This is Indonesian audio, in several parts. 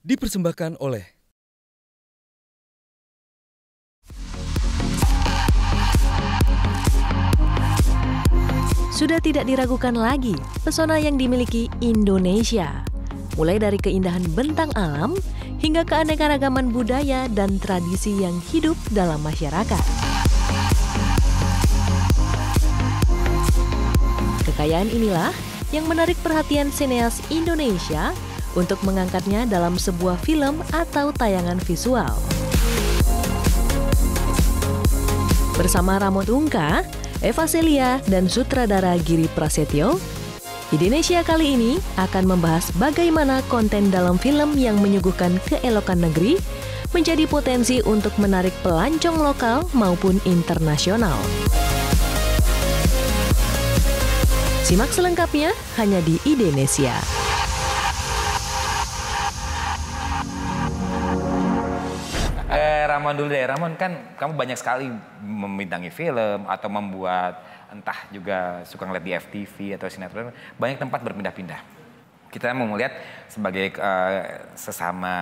Dipersembahkan oleh Sudah tidak diragukan lagi pesona yang dimiliki Indonesia. Mulai dari keindahan bentang alam hingga keanekaragaman budaya dan tradisi yang hidup dalam masyarakat. Kekayaan inilah yang menarik perhatian sineas Indonesia untuk mengangkatnya dalam sebuah film atau tayangan visual. Bersama Ramon Ungka, Eva Celia, dan sutradara Giri Prasetyo, Indonesia kali ini akan membahas bagaimana konten dalam film yang menyuguhkan keelokan negeri menjadi potensi untuk menarik pelancong lokal maupun internasional. Simak selengkapnya hanya di Indonesia. Ramon dulu deh, Ramon kan kamu banyak sekali membintangi film atau membuat entah juga suka ngeliat di FTV atau sinetron, banyak tempat berpindah-pindah. Kita mau melihat sebagai sesama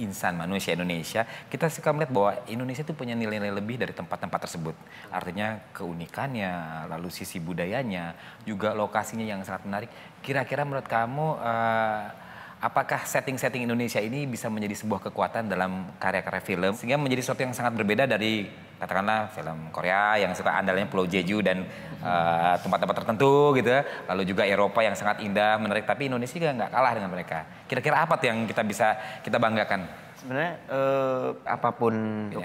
insan manusia Indonesia, kita suka melihat bahwa Indonesia itu punya nilai-nilai lebih dari tempat-tempat tersebut. Artinya keunikannya, lalu sisi budayanya, juga lokasinya yang sangat menarik. Kira-kira menurut kamu apakah setting-setting Indonesia ini bisa menjadi sebuah kekuatan dalam karya-karya film sehingga menjadi sesuatu yang sangat berbeda dari katakanlah film Korea yang suka andalnya Pulau Jeju dan tempat-tempat tertentu gitu, lalu juga Eropa yang sangat indah, menarik, tapi Indonesia juga nggak kalah dengan mereka. Kira-kira apa tuh yang kita banggakan? Sebenarnya apapun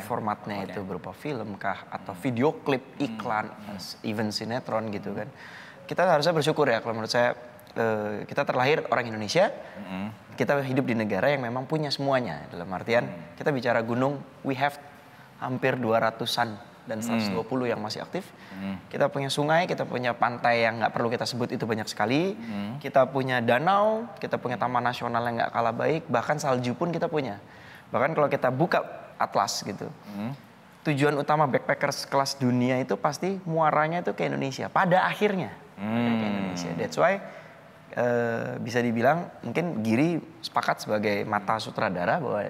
formatnya itu berupa film kah atau video klip, iklan, even sinetron gitu kan. Kita harusnya bersyukur ya kalau menurut saya. Kita terlahir orang Indonesia, kita hidup di negara yang memang punya semuanya. Dalam artian kita bicara gunung, we have hampir 200-an dan 120 yang masih aktif. Kita punya sungai, kita punya pantai yang nggak perlu kita sebut itu banyak sekali. Kita punya danau, kita punya taman nasional yang nggak kalah baik, bahkan salju pun kita punya. Bahkan kalau kita buka atlas gitu, tujuan utama backpackers kelas dunia itu pasti muaranya itu ke Indonesia. Pada akhirnya ke Indonesia. That's why bisa dibilang mungkin Giri sepakat sebagai mata sutradara bahwa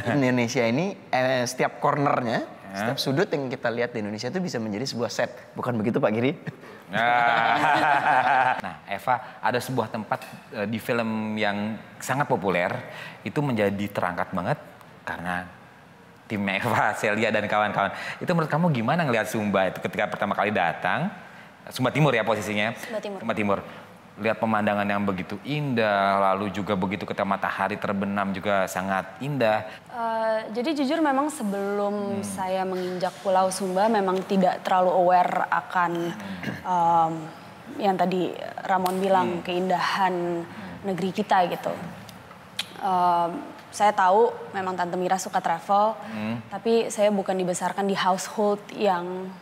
Indonesia ini setiap cornernya, setiap sudut yang kita lihat di Indonesia itu bisa menjadi sebuah set. Bukan begitu Pak Giri? Nah Eva, ada sebuah tempat di film yang sangat populer itu menjadi terangkat banget karena tim Eva, Celia dan kawan-kawan. Itu menurut kamu gimana ngelihat Sumba itu ketika pertama kali datang? Sumba Timur ya posisinya? Sumba Timur. Lihat pemandangan yang begitu indah, lalu juga begitu ketika matahari terbenam juga sangat indah. Jadi jujur memang sebelum saya menginjak Pulau Sumba memang tidak terlalu aware akan yang tadi Ramon bilang keindahan negeri kita gitu. Saya tahu memang Tante Mira suka travel, tapi saya bukan dibesarkan di household yang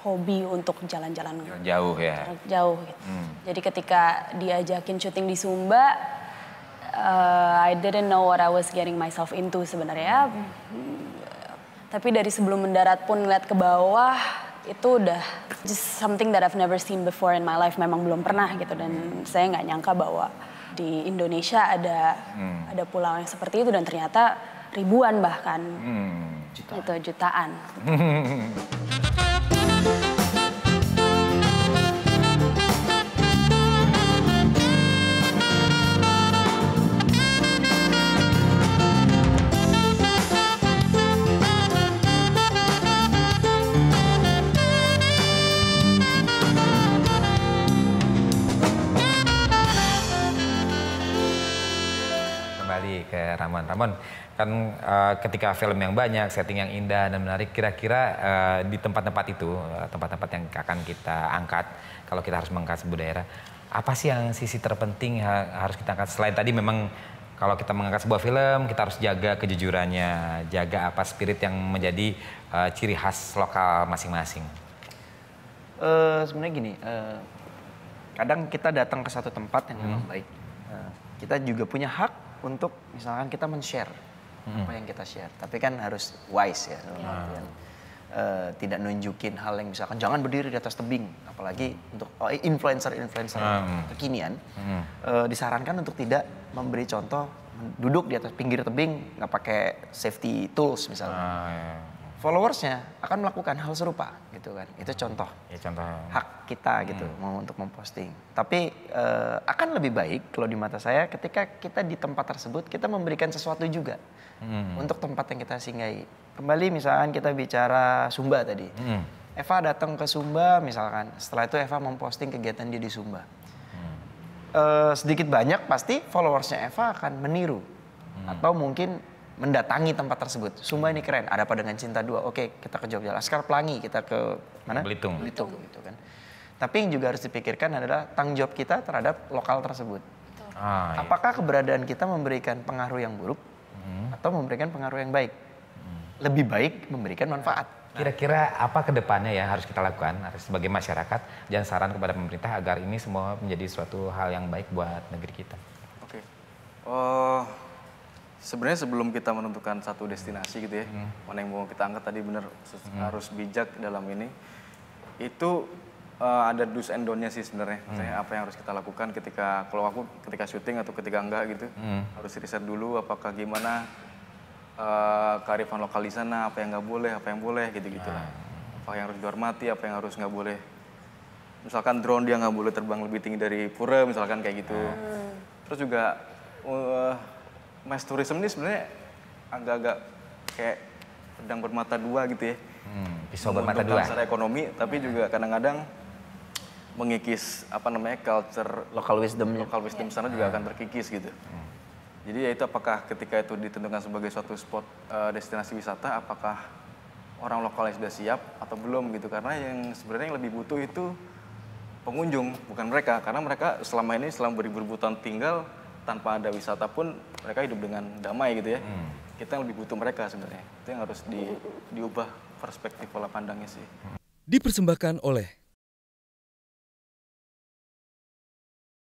hobi untuk jalan-jalan jauh ya. Jauh gitu. Jadi ketika diajakin syuting di Sumba, I didn't know what I was getting myself into sebenarnya. Tapi dari sebelum mendarat pun ngeliat ke bawah, itu udah just something that I've never seen before in my life. Memang belum pernah gitu, dan saya nggak nyangka bahwa di Indonesia ada pulau yang seperti itu, dan ternyata ribuan bahkan, itu jutaan. Kembali ke Ramon. Ramon, kan ketika film yang banyak, setting yang indah dan menarik, kira-kira di tempat-tempat itu, tempat-tempat yang akan kita angkat, kalau kita harus mengangkat sebuah daerah, apa sih yang sisi terpenting harus kita angkat? Selain tadi memang kalau kita mengangkat sebuah film, kita harus jaga kejujurannya, jaga apa spirit yang menjadi ciri khas lokal masing-masing. Sebenarnya gini, kadang kita datang ke satu tempat yang memang baik. Kita juga punya hak untuk misalkan kita men-share apa yang kita share. Tapi kan harus wise ya. Tidak nunjukin hal yang misalkan jangan berdiri di atas tebing. Apalagi untuk influencer kekinian. Disarankan untuk tidak memberi contoh duduk di atas pinggir tebing nggak pakai safety tools misalnya. Followersnya akan melakukan hal serupa gitu kan. Itu contoh. Ya, contoh hak kita gitu mau untuk memposting. Tapi akan lebih baik kalau di mata saya ketika kita di tempat tersebut kita memberikan sesuatu juga untuk tempat yang kita singgahi. Kembali misalkan kita bicara Sumba tadi. Eva datang ke Sumba misalkan, setelah itu Eva memposting kegiatan dia di Sumba. Sedikit banyak pasti followersnya Eva akan meniru atau mungkin mendatangi tempat tersebut. Sumba ini keren, ada apa dengan Cinta 2? Oke, kita ke Jogja. Laskar Pelangi, kita ke mana? Belitung gitu kan. Tapi yang juga harus dipikirkan adalah tanggung jawab kita terhadap lokal tersebut. Apakah keberadaan kita memberikan pengaruh yang buruk atau memberikan pengaruh yang baik? Lebih baik memberikan manfaat. Kira-kira apa kedepannya ya harus kita lakukan sebagai masyarakat dan saran kepada pemerintah agar ini semua menjadi suatu hal yang baik buat negeri kita? Oke. Sebenarnya sebelum kita menentukan satu destinasi gitu ya, mana yang mau kita angkat tadi benar harus bijak dalam ini. Itu ada do's and don't-nya sih sebenarnya. Misalnya apa yang harus kita lakukan kalau aku ketika syuting atau ketika enggak gitu, harus riset dulu apakah gimana kearifan lokal di sana, apa yang nggak boleh, apa yang boleh gitu-gitu lah. Apa yang harus dihormati, apa yang harus nggak boleh. Misalkan drone dia nggak boleh terbang lebih tinggi dari pura, misalkan kayak gitu. Terus juga mass tourism ini sebenarnya agak-agak kayak pedang bermata dua gitu ya. Pisau bermata dua. Secara ekonomi, tapi juga kadang-kadang mengikis culture Local wisdom sana juga akan terkikis gitu. Jadi ya itu apakah ketika itu ditentukan sebagai suatu spot destinasi wisata, apakah orang lokalnya sudah siap atau belum gitu. Karena yang sebenarnya yang lebih butuh itu pengunjung, bukan mereka. Karena mereka selama beribu-ribu tahun tinggal tanpa ada wisata pun mereka hidup dengan damai gitu ya. Kita yang lebih butuh mereka sebenarnya. Itu yang harus diubah perspektif pola pandangnya sih. Dipersembahkan oleh